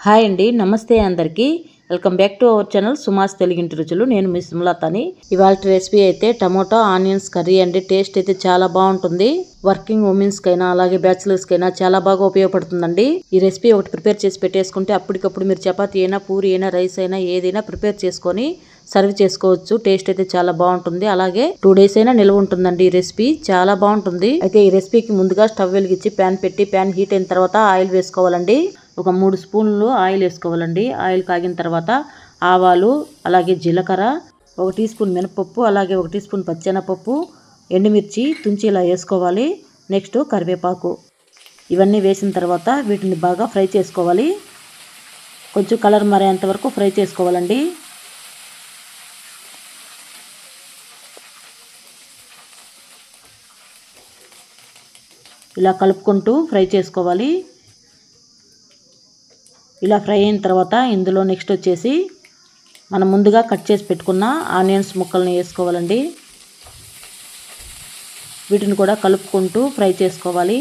Hi అండి, నమస్తే అందరికీ. Welcome back to our channel Suma's తెలుగింటి రుచులు. నేను మీ సుమలతని. ఇవాళ రెసిపీ అయితే టమోటా ఆనియన్స్ కర్రీ అండి. టేస్ట్ అయితే చాలా బాగుంటుంది. వర్కింగ్ ఉమెన్స్ కైనా అలాగే బ్యాచిలర్స్ కైనా చాలా బాగా ఉపయోగపడుతుందండి. ఈ రెసిపీ ఒకటి ప్రిపేర్ చేసి పెట్టేసుకుంటే అప్పటికప్పుడు మీరు చపాతీ అయినా పూరి అయినా రైస్ అయినా ఏదైనా ప్రిపేర్ చేసుకొని సర్వ్ చేసుకోవచ్చు. టేస్ట్ అయితే చాలా బాగుంటుంది. అలాగే 2 days అయినా నిల్వ ఉంటుందండి. ఈ రెసిపీ చాలా బాగుంటుంది. అయితే ఈ రెసిపీకి ముందుగా స్టవ్ వెలిగించి ప్యాన్ పెట్టి ప్యాన్ హీట్ అయిన తర్వాత ఆయిల్ వేసుకోవాలండి. ఒక 3 స్పూన్లు ఆయిల్ వేసుకోవాలండి. ఆయిల్ కాగిన తర్వాత ఆవాలు, అలాగే జీలకర్ర, 1 టీ స్పూన్ మినపప్పు, అలాగే 1 టీ స్పూన్ పచ్చెనపప్పు, ఎండుమిర్చి తుంచి ఇలా వేసుకోవాలి. నెక్స్ట్ కరివేపాకు. ఇవన్నీ వేసిన తర్వాత వీటిని బాగా ఫ్రై చేసుకోవాలి. కొంచెం కలర్ మారేంత వరకు ఫ్రై చేసుకోవాలండి. ఇలా కలుపుకుంటూ ఫ్రై చేసుకోవాలి. ఇలా ఫ్రై అయిన తర్వాత ఇందులో నెక్స్ట్ వచ్చేసి మనం ముందుగా కట్ చేసి పెట్టుకున్న ఆనియన్స్ ముక్కల్ని వేసుకోవాలండి. వీటిని కూడా కలుపుకుంటూ ఫ్రై చేసుకోవాలి.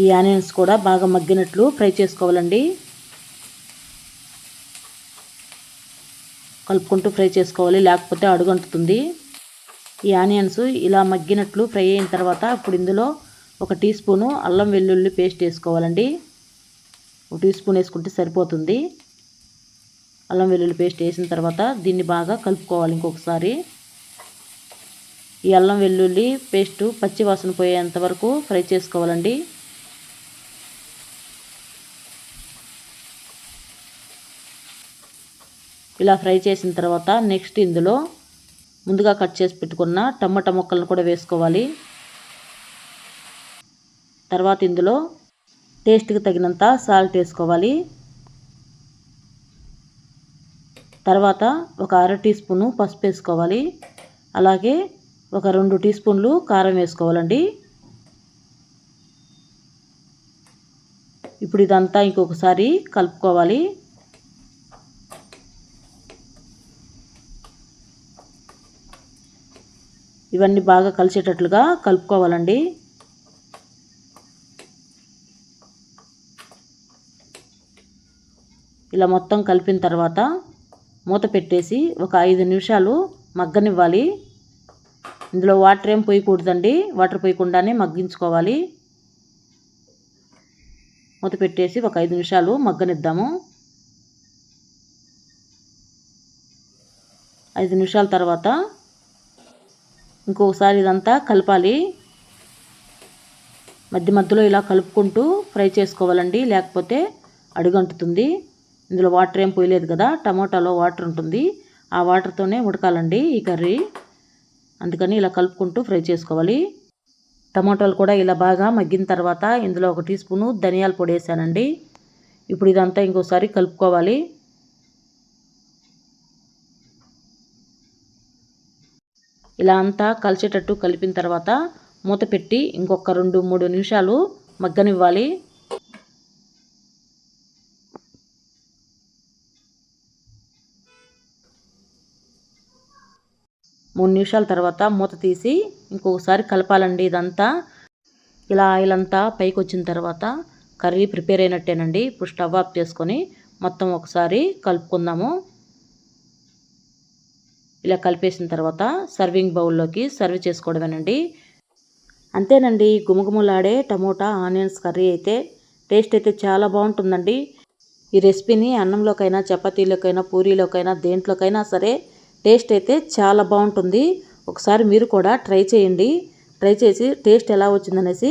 ఈ ఆనియన్స్ కూడా బాగా మగ్గినట్లు ఫ్రై చేసుకోవాలండి. కలుపుకుంటూ ఫ్రై చేసుకోవాలి, లేకపోతే అడుగంటుతుంది. ఈ ఆనియన్స్ ఇలా మగ్గినట్లు ఫ్రై అయిన తర్వాత ఇప్పుడు ఇందులో 1 టీ స్పూను అల్లం వెల్లుల్లి పేస్ట్ వేసుకోవాలండి. 1 టీ స్పూన్ వేసుకుంటే సరిపోతుంది. అల్లం వెల్లుల్లి పేస్ట్ వేసిన తర్వాత దీన్ని బాగా కలుపుకోవాలి. ఇంకొకసారి ఈ అల్లం వెల్లుల్లి పేస్ట్ పచ్చి వాసన పోయేంత వరకు ఫ్రై చేసుకోవాలండి. ఇలా ఫ్రై చేసిన తర్వాత నెక్స్ట్ ఇందులో ముందుగా కట్ చేసి పెట్టుకున్న టమాటా ముక్కలను కూడా వేసుకోవాలి. తర్వాత ఇందులో టేస్ట్కి తగినంత సాల్ట్ వేసుకోవాలి. తర్వాత ఒక 1/2 టీ స్పూను పసుపు వేసుకోవాలి. అలాగే ఒక 2 టీ స్పూన్లు కారం వేసుకోవాలండి. ఇప్పుడు ఇదంతా ఇంకొకసారి కలుపుకోవాలి. ఇవన్నీ బాగా కలిసేటట్లుగా కలుపుకోవాలండి. ఇలా మొత్తం కలిపిన తర్వాత మూత పెట్టేసి ఒక 5 నిమిషాలు మగ్గనివ్వాలి. ఇందులో వాటర్ ఏం పోయకూడదండి. వాటర్ పోయకుండానే మగ్గించుకోవాలి. మూత పెట్టేసి ఒక 5 నిమిషాలు మగ్గనిద్దాము. 5 నిమిషాల తర్వాత ఇంకొకసారి ఇదంతా కలపాలి. మధ్య మధ్యలో ఇలా కలుపుకుంటూ ఫ్రై చేసుకోవాలండి, లేకపోతే అడుగంటుతుంది. ఇందులో వాటర్ ఏం పోయలేదు కదా, టమోటాలో వాటర్ ఉంటుంది. ఆ వాటర్తోనే ఉడకాలండి ఈ కర్రీ. అందుకని ఇలా కలుపుకుంటూ ఫ్రై చేసుకోవాలి. టమోటాలు కూడా ఇలా బాగా మగ్గిన తర్వాత ఇందులో 1 టీ స్పూను ధనియాల పొడి వేసానండి. ఇప్పుడు ఇదంతా ఇంకోసారి కలుపుకోవాలి. ఇలా అంతా కలిసేటట్టు కలిపిన తర్వాత మూత పెట్టి ఇంకొక 2-3 నిమిషాలు మగ్గనివ్వాలి. 3 నిమిషాల తర్వాత మూత తీసి ఇంకొకసారి కలపాలండి. ఇదంతా ఇలా ఆయిల్ అంతా పైకి వచ్చిన తర్వాత కర్రీ ప్రిపేర్ అయినట్టేనండి. ఇప్పుడు స్టవ్ ఆఫ్ చేసుకొని మొత్తం ఒకసారి కలుపుకుందాము. ఇలా కలిపేసిన తర్వాత సర్వింగ్ బౌల్లోకి సర్వ్ చేసుకోవడమేనండి. అంతేనండి, గుమగుమలాడే టమోటా ఆనియన్స్ కర్రీ అయితే టేస్ట్ అయితే చాలా బాగుంటుందండి. ఈ రెసిపీని అన్నంలోకైనా చపాతీలోకైనా పూరీలోకైనా దేంట్లోకైనా సరే టేస్ట్ అయితే చాలా బాగుంటుంది. ఒకసారి మీరు కూడా ట్రై చేయండి. ట్రై చేసి టేస్ట్ ఎలా వచ్చిందనేసి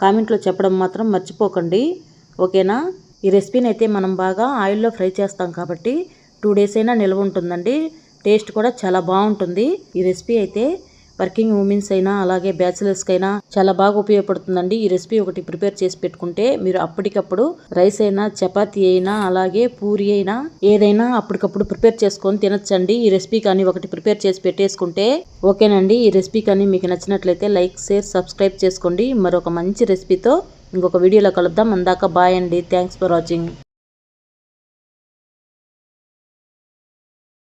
కామెంట్లో చెప్పడం మాత్రం మర్చిపోకండి. ఓకేనా? ఈ రెసిపీని అయితే మనం బాగా ఆయిల్లో ఫ్రై చేస్తాం కాబట్టి 2 days అయినా నిల్వ ఉంటుందండి. టేస్ట్ కూడా చాలా బాగుంటుంది. ఈ రెసిపీ అయితే వర్కింగ్ ఉమెన్స్ అయినా అలాగే బ్యాచిలర్స్కి అయినా చాలా బాగా ఉపయోగపడుతుందండి. ఈ రెసిపీ ఒకటి ప్రిపేర్ చేసి పెట్టుకుంటే మీరు అప్పటికప్పుడు రైస్ అయినా చపాతీ అయినా అలాగే పూరి అయినా ఏదైనా అప్పటికప్పుడు ప్రిపేర్ చేసుకొని తినొచ్చండి. ఈ రెసిపీ కానీ ఒకటి ప్రిపేర్ చేసి పెట్టేసుకుంటే ఓకేనండి. ఈ రెసిపీ కానీ మీకు నచ్చినట్లయితే లైక్, షేర్, సబ్స్క్రైబ్ చేసుకోండి. మరొక మంచి రెసిపీతో ఇంకొక వీడియోలో కలుద్దాం. అందాక బాయ్ అండి. Thanks for watching.